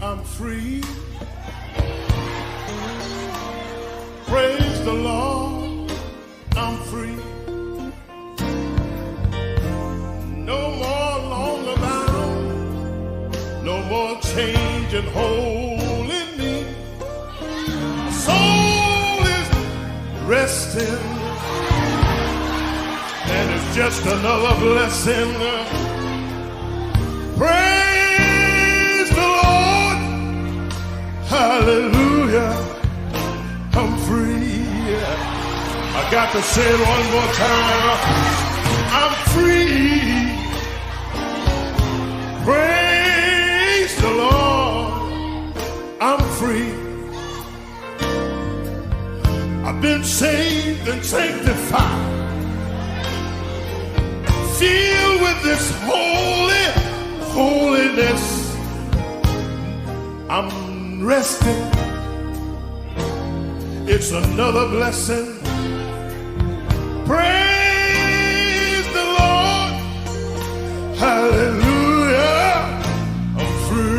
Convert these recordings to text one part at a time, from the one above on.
I'm free. Praise the Lord, I'm free. No more longer bound, no more change and holding me. My soul is resting, and it's just another blessing. Praise the Lord, hallelujah, I'm free. I got to say it one more time. I'm free. Praise the Lord, I'm free. I've been saved and sanctified, filled with this holiness. I'm resting. It's another blessing. Praise the Lord, hallelujah, I'm free.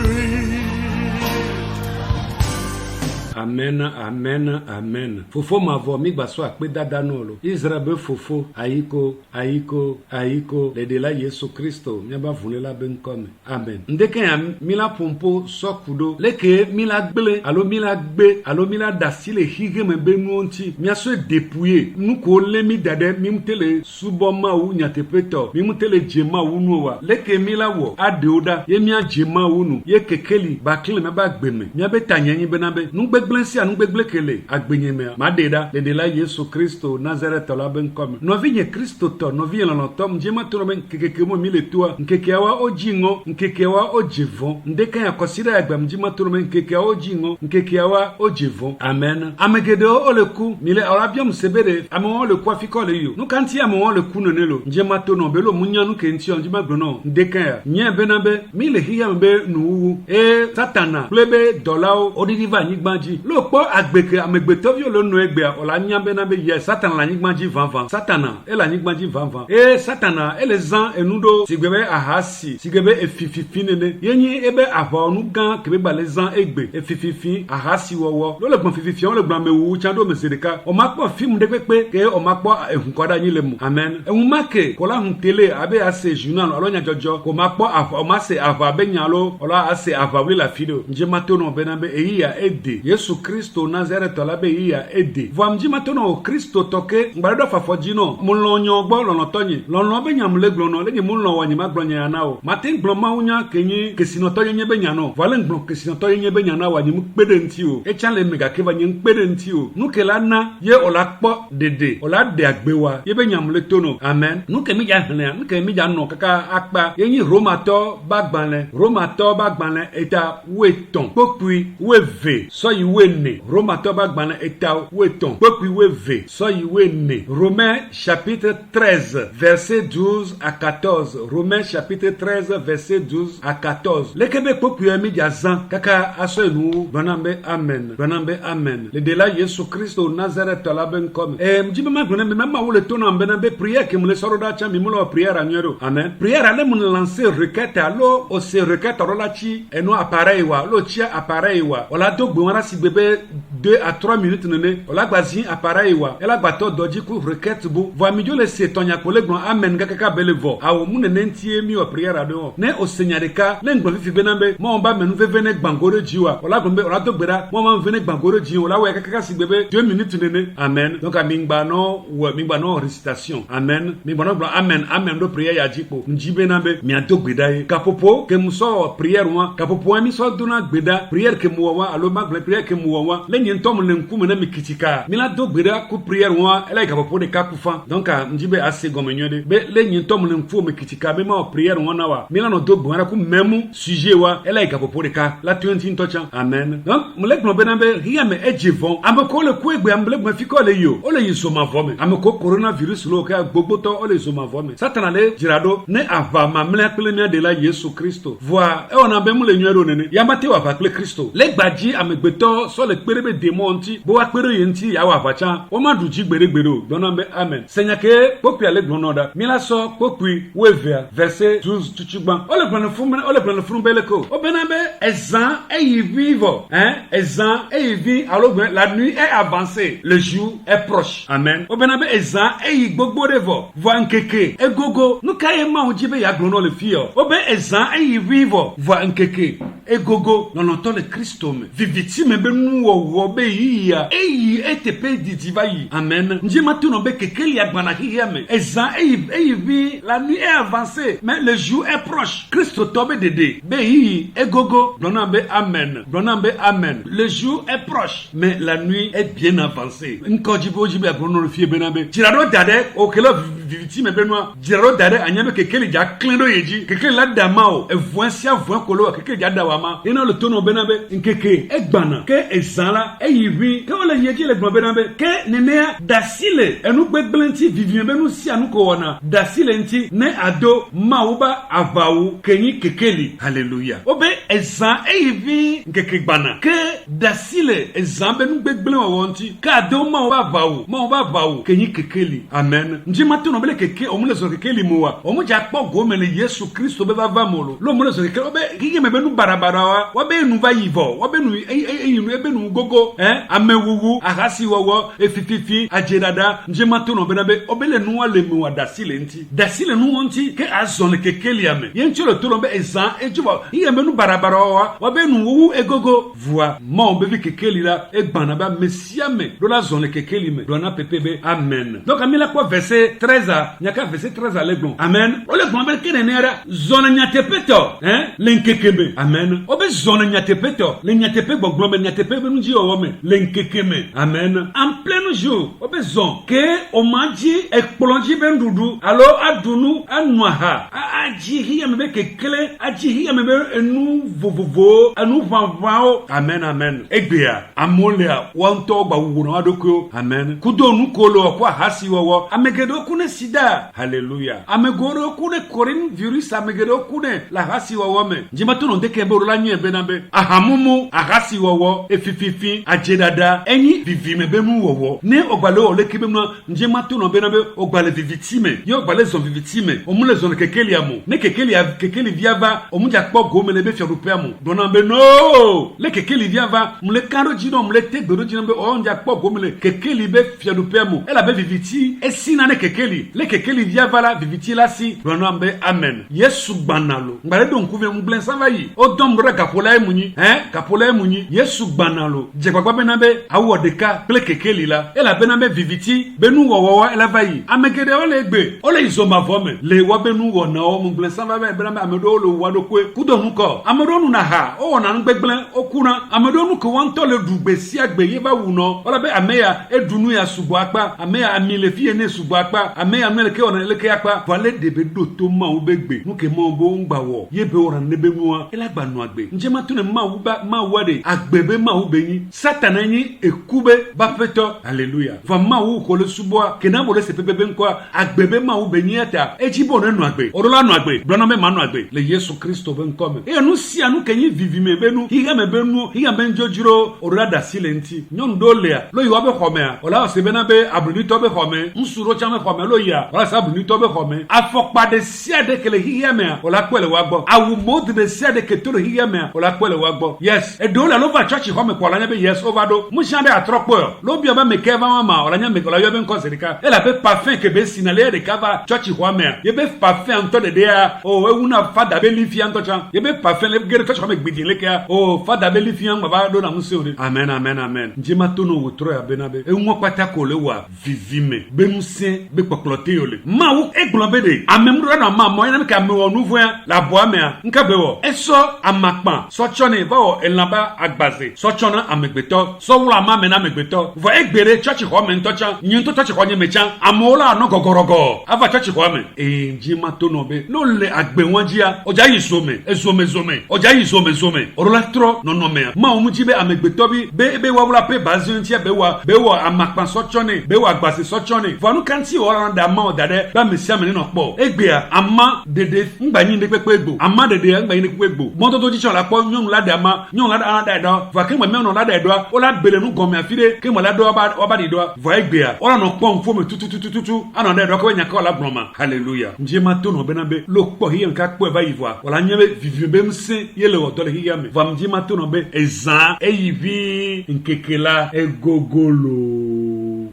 Amen, amen, amen. Fofo mavo mi gbaso akpe dada nolo. Israel be fofo ayiko le de la Yesu Kristo mi ba vulela ben come. Amen. Ndeke ya mila pompo sokudo leke mila gble alo mila gbe alo mila dasile hige me be nuonti mi aso depouiller nuko le mi dade mi mtele suboma u nyatepeto mi mtele jema unuwa leke mila wo adeoda ye mi ajema unu ye kekeli bakle me ba gbeme mi abe tanyanyi benabe nugbe Blensi anu gbegble kele agbenyeme madeda de la Yesu Kristo Nazareth la ben comme novinye Kristo to novinye lono tom jema to men kekeke mo mile toa nkekewa ojingo nkekewa ojivon ndeka ya kosira agbam jema to men nkekewa ojingo nkekewa ojivon amen amegedo oleku mile arabiam sebere amon le kwa fikole yo nu kanti amon le ku nonelo jema to no belo munyanu kenti on jema grono ndeka ya nye benabe mile hiya mbe nuwu satana plebe dolao odidiva nyigbanji lo po agbeke amegbeto vi lo nu egbe ola nyambe na be ye satan la nyigbanji vanvan satana la nyigbanji vanvan satana ele zan enudo sigbebe ahasi sigbebe efififinene yenyi ebe avonu gan kebe gbale zan egbe efififi ahasi wowo lo le gbon fififi on le gbon mewu chando mesedeka o ma po film de pepe ke o ma po ehunkoda yin le mu amen ehun make ko la hun tele abe ase journal olonya jojo ko ma po o ma se ava be nyalo ola ase ava wi la video nje matono benabe eya ede Yesu Kristo Nazareth la be ya ede vom nje matono o Kristo toke ngbado fafojino mulonyo gbo lono tonyi lono be nyam le glono le ni mulno wanyi maglonya ya nawo matin gloma unya kenyi kesino tonye nye be nyano vale nglo kesino tonye nye be nyana wanyi mu pede nti o e chan le mega ke vanyi pede nti o nukela na ye ola po dede ola de agbewa ye be nyam le tono amen nuke mi ja hne nuke mi ja no kaka akpa yenyi romato bagbanle eta weton popui weve so yi wene romato bagbanle eta weton popui weve so yi wene Romains chapitre 13 verset 12 à 14 Romains chapitre 13 verset 12 à 14 lekebe popui mi ja zan kaka aso enu banambe amen le de la Yesu Kristo Nazareth la ben comme mjibe ma gona me ma wole tono mbe na be prière ke mule soroda cha mi mulo prière anyo amen prière ale mun lancer requête alo o se requête rola chi eno appareil wa lo chi appareil wa ola dogbe wara si bebe 2 à 3 minutes nene ola gbazin appareil wa ela gbato doji ku requête bu vo mi jo le se tonya ko le gbon amen ga kaka belevo awo mun ne ntie mi o prière ado ne o senyareka le ngbo fifi benambe mo ba menu vevene gbangoro jiwa ola gbe ola dogbera mo ma vene gbangoro ji ola we kaka si bebe 2 minutes nene amen donc mingba no récitation amen mingba no amen do prière ya jipo njibe nambe mi adogbeda kapopo ke muso prière wa kapopo mi so dona gbeda prière ke mo wa alo ma prière ke mo wa le nyen tom le nku na mi kitika mi la dogbeda ku prière wa ele kapopo de kakufa donc njibe assez gomenyo de be le nyen tom le nku mi kitika be ma prière wa na wa mi la no dogbera ku memu sujet wa ele kapopo de ka la 20 tocha amen donc mo le gbo be nambe hiya me ejevon ameko le ku egbe amble gbo fi ko le yo o le yiso ma vome ameko coronavirus lo ka gbogbo to o le yiso ma vome satana le jirado ne ava ma mle pele de la Yesu Kristo voi e ona be mu le nyero nene yamate wa pa pele Kristo le gbaji amegbeto so le perebe démon nti bo akpere yenti ya wa bacha o ma duji gberegbero dona be amen senya ke popi ale glonoda mi la so popi wevia verset 12 tuchugban o le plan fun bele ko o benabe ezan e vivo ezan e vi alors la nuit est avancée le jour est proche amen o benabe ezan e gbogbo revo vo nkeke egogo nu kaye ma o jibe ya glono le fio o be ezan e vivo vo nkeke egogo non entend le Christome viviti me be nu wo be yia eyi etepe didiva yi amen nje matuno be kekeli agbana hiyame ezan eyi vi la nuit est avancée mais le jour est proche Christo tobe dede be yi egogo dona be amen le jour est proche mais la nuit est bien avancée nko jibe agbono fie benabe jirado dade o kelo viviti me be nu jirado dade anyame kekeli ja klendo yeji kekeli la damao evoansia voan kolo kekeli ja dawama ina le tono benabe nkeke egbana ke ezala eyivi ke wala yeji le gbo benabe ke nenea dasile enu gbegbelenti vivien benu si anu ko wona dasile nti ne ado mauba avawu kenyi kekeli hallelujah obe ezan eyivi nkeke gbana ke dasile ezan benu gbegbelen wonti ka ado mauba avawu kenyi kekeli amen nji matuno bele keke omule so kekeli muwa omuja kpo gomele Yesu Kristo be bava molo lo mule so kekeli obe kige me benu barabara wa be nu va yivo wa be nu eyinu ebe nu gogo amewuwu ahasi wowo efififi ajedada nje matuno benabe obele nu ale mu dasile nti dasile nu wonti ke azon kekeli ame yencholo tolo be ezan ejuba iye menu barabara wa be nu wuwu egogo voa mo be vi kekeli la egbana ba mesia me do la zone kekeli me do na pepebe amen donc amila kwa verset 13 nyaka verset 13 leglon amen ole gbon be kene nera zone nyatepeto lenkekebe amen obe zone nyatepeto le nyatepe gbogbo me nyatepe be nji owo me lenkekeme amen en plein jour obe zone ke o maji ekplonji be ndudu alo adunu anwaha aji hiya me be kekele aji hiya me be enu vovovo anu vanvao amen egbea amolea wanto gba wuwo adoko amen kudonu kolo kwa hasi wowo amegedo kune sida hallelujah amegoro kune korin virus amegedo kune la hasi wowo me njima tono ndeke be rola nyi be nabe ahamumu ahasi wowo efififi ajedada enyi vivime be mu wowo ne ogbale ole kibe mu njima tono be nabe ogbale vivitime yo ogbale zon vivitime omule zon kekeli amu ne kekeli viava omuja kpo gomele be fiorupe amu dona be no le kekeli viava mule karo jino mule tegbero jino be onja kpo gomele kekeli be fiorupe amu ela be viviti esina ne kekeli le kekeli viava la viviti la si dona be amen Yesu gbanalo ngale don kuve mblen sava yi o dom re kapola emunyi Yesu gbanalo je gbagba be na be awodeka ple kekeli la ela be na be viviti benu wowo ela va yi amegede ole gbe ole izoma vome le wo benu wo na o mblen sava be na be amedo lo wado kwe kudonu ko amedo nu na ha o wona ngbegble okuna amedo nu ko won to le dugbe si agbe ye ba wu no ola be ameya edunu ya subo akpa ameya amile fie ne subo akpa ameya mele ke ona le ke akpa vale de be do to ma u begbe nu ke mo bo ngba wo ye be ora ne be nuwa ela gba nu agbe nje ma tune ma wade agbebe ma u benyi satana nyi ekube ba peto hallelujah va ma u ko le subo ke na bo le se pepe nko agbebe ma u benyi eta ejibo ne nu agbe orola nu agbe blona me ma nu agbe le Yesu Kristo ben come e nu si anu kenyi vivime benu higa me benu higa benjojiro orola da silenti nyon dolea lo yiwa be khomea ola se bena be abuni to be khome nsuro chame khome lo ya ola sa abuni to be khome afokpa de sia de kele higa me ola kwele wa gbo awu mod de sia de ketoro higa me ola kwele wa gbo yes e do la lo va church khome ko la nya be yes ovado mu shande atropo lo bi ba meke va mama ola nya me ola yo be nko serika e la be parfum ke be sinale de kava church khome ye be parfum to de dia o ewuna fada be lifi an to chan ye be parfum le gere church khome gbidin le ka o fada be lifi an baba do na musi ori amen njima tono wotro ya benabe e won patako le wa vivime be musin be poplote yole ma wo eglobe de amemro na ma mo ina ka me wonu vo la boa me nka be wo eso amakpan so chone ba wo elaba agbaze so chona amegbeto so wula ma me na megbeto vo egbere church ho me ntocha nyin to church ho nye mecha amola no gogorogo ava church ho me e njima tono be no le agbe won jia oja yi zome oja yi zome orola tro no me ma o mu ji be amegbeto bi be wa wula pe bazin ti be wa amakpan so chone be wa agbaze so chone vo anu kan ti o ran ama odade ba mesia me no po egbea ama dede ngbanyi de pepe egbo ama dede ngbanyi de pepe egbo mo to jicho la po nyonu la de ama nyonu la da do va ke mo me no la de do o la bele nu gomi afide ke mo la do oba di do va egbea o la no po mfo me tututututu ana de do ko nya ka la broma hallelujah nje ma to no benabe lo po hi nka po eva ivoa wala nyebe vivebe mse yele o to le hi me va nje ma to no be ezan eyivi nkekela egogolo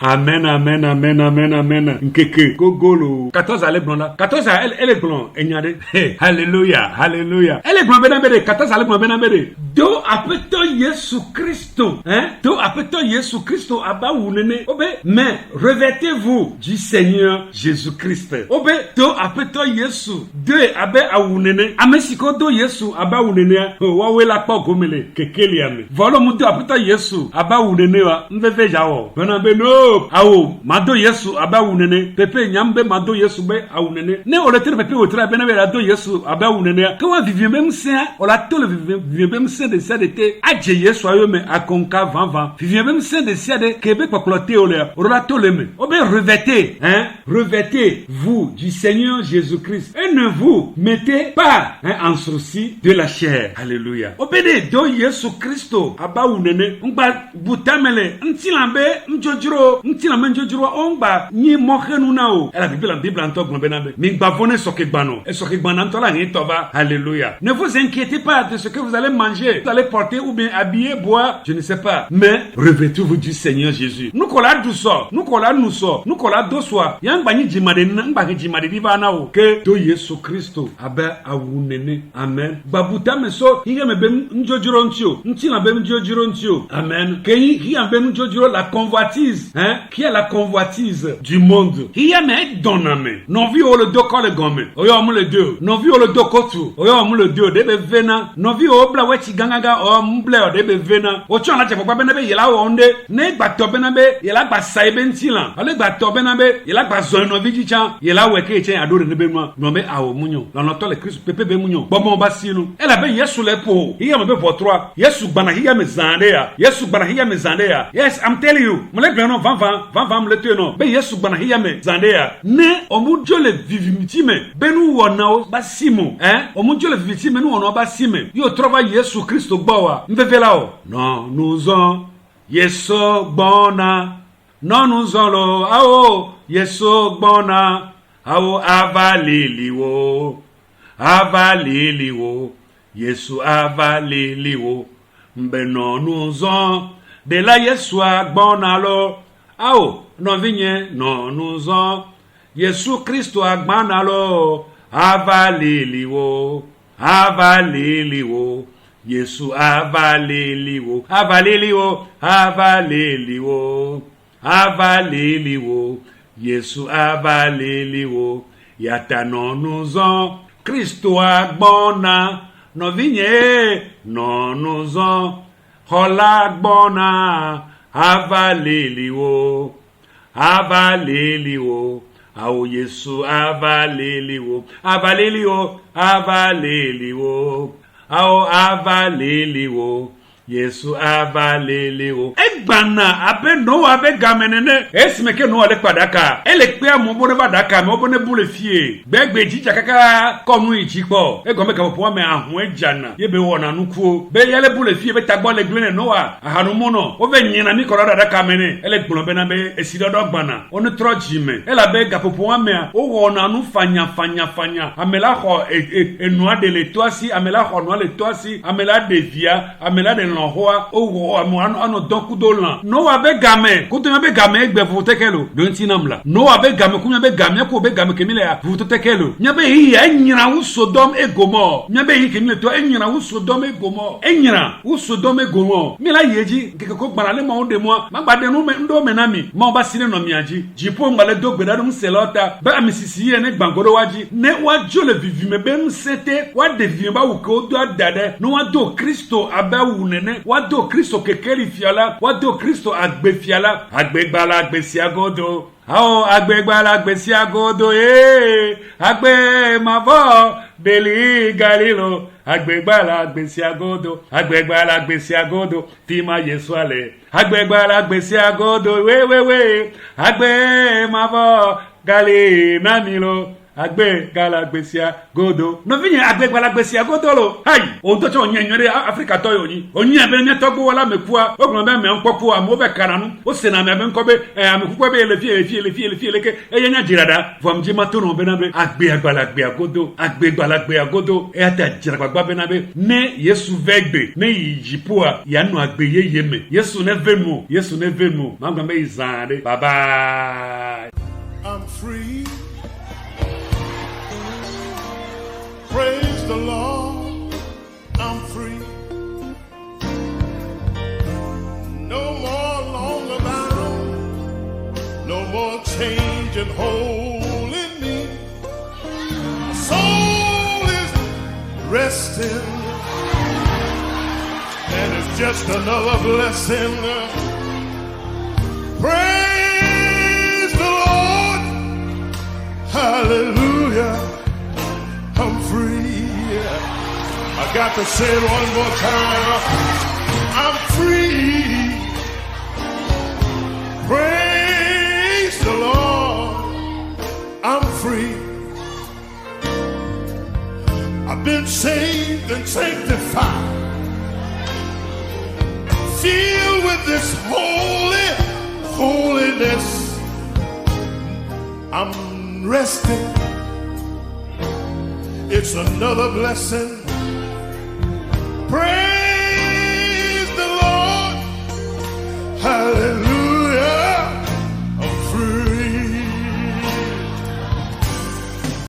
amen amen amen amen amen nkeke gogolo 14 ale blonda 14 elle est blonde enyade hallelujah hallelujah elle est blonde benabede 14 ale blonde benabede do apeto Yesu Christo do apeto Yesu Christo aba wunene obe mais revêtez-vous du Seigneur Jésus-Christ obe do apeto Yesu de abe awunene amesiko do Yesu aba wunene wa wela pa gomele kekeli ame volo mu do apeto Yesu aba wunene wa mveve jawo benabe no awo mado Yesu aba wunene pepe nyambe mado Yesu be awunene ne o le tere pepe o tere benabe ado Yesu aba wunene ka wa vivien même saint o la to le vivien même saint de ça de te adje Yesu ayo me akonka vanvan vivien même saint de ça de kebe paklote o la to le me o be revêtez-vous du Seigneur Jésus-Christ et ne vous mettez pas en souci de la chair alléluia o be de do Yesu Christo aba wunene ngba butamele ntilambe njojiro ongba ni mohenu na o la bible en togno benabe mi gbavone sokegbano e sokegbana ntola ni toba alléluia ne vous inquiétez pas de ce que vous allez manger vous allez porter ou bien habiller boire je ne sais pas mais revêtez-vous du Seigneur Jésus nous kola douso nous kola doswa yangba ni jimade ngba ke jimade divana o ke do Yesu Kristo aba awunene amen babuta meso hiye mebe njojiro ntio ntina be njojiro ntio amen ke hiye mebe njojiro la convoitise qui est la convoitise du monde hiye me doname non vi o le doko le gomme oyo mu le deux non vi o le doko tu oyo mu le deux de be vena non vi o bla wechi gangaga o mble o de be vena o chona che papa benabe yela onde ne gba to benabe yela gba saibe ntila ale gba to benabe yela gba zo no vi chicha yela weke che adore ne be no no be awo munyo la no to le Christ pepe be munyo bomo ba sinu ela be Yesu le po hiye me be for 3 Yesu gbana hiye me zande ya yes I'm telling you mo le gbe no van mo le te no be Yesu gbana hiye me zande ya ne omujo le vivimiti me benu wona o ba simo omujo le vivimiti me nu wona ba sime yo trova Yesu Kristo gbawa mvevela o non nous on Yesu gbona non nous on lo ao Yesu gbona ao avaliliwo Yesu avaliliwo mbe non nous on de la Yesu agbona lo ao non vinye non nous on Yesu Kristo agbana lo avaliliwo Yesu avaliliwo Yesu avaliliwo yata non nous on Kristo agbona no vinye non nous on hola agbona avaliliwo ao Yesu avaliliwo ao avaliliwo Yesu avaliliwo egbana abe no abe gamenene esmeke no ale padaka ele pe amobone badaka me obone bule fie begbe jija kaka konu ichipo egome ka popo me ahun ejana yebe wona nukuo be yele bule fie be tagbo le glene noa ahanu mono o be nyina mi koro dada mene ele gbon be na be esidodo gbana onu trojime ele be ga popo me o wona nu fanya amela ho enua de le toasi amela ho no le toasi amela devia amela de hoa o ano dokudolan no wa be game ko to be game egbe fu tekelo don tinamla no wa be game ku be game ko be game kemile ya fu tekelo nya be yi enyira wo Sodom egomo nya be yi kemile to enyira wo Sodom egomo mi la yeji ke ko gbara le mo de mo ma gba de no me ndo me na mi ma ba sine no mi aji jipo ngale do gbeda dum selota ba misisi ye ne gbangoro waji ne wa jo le vivi me be msete wa de vivi ba wo ko do dade no wa do Kristo aba wunene wado Kristo kekeli fiala wado Kristo agbe fiala agbegbala agbesi agodo ao agbegbala agbesi agodo agbe mavo deli galilo Agbegbala agbesi agodo, agbegbala agbesi agodo, tima Yesu ale. Agbegbala agbesi agodo, we. Agbe mavo gali namilo. Agbe galagbesia godo no vinye agbe galagbesia godo lo hai o to cho nyenwere Africa to yoni onye be ne togbo wala mekua ogun be me nkopo am o be karanu o se na me nkobe amekuko be le ke eyenya jirada vom jima to no be na be agbe galagbe agodo e ata jiragba be na be ne Yesu vegbe ne yipoa ya no agbe yeyeme Yesu ne vemu mangba me izade bye bye. I'm free. Praise the Lord, I'm free. No more longer bound, no more change and holding me. My soul is resting, and it's just another blessing. Praise the Lord, hallelujah. I'm free. I got to say it one more time. I'm free. Praise the Lord. I'm free. I've been saved and sanctified. Filled with this holiness. I'm resting. It's another blessing. Praise the Lord. Hallelujah.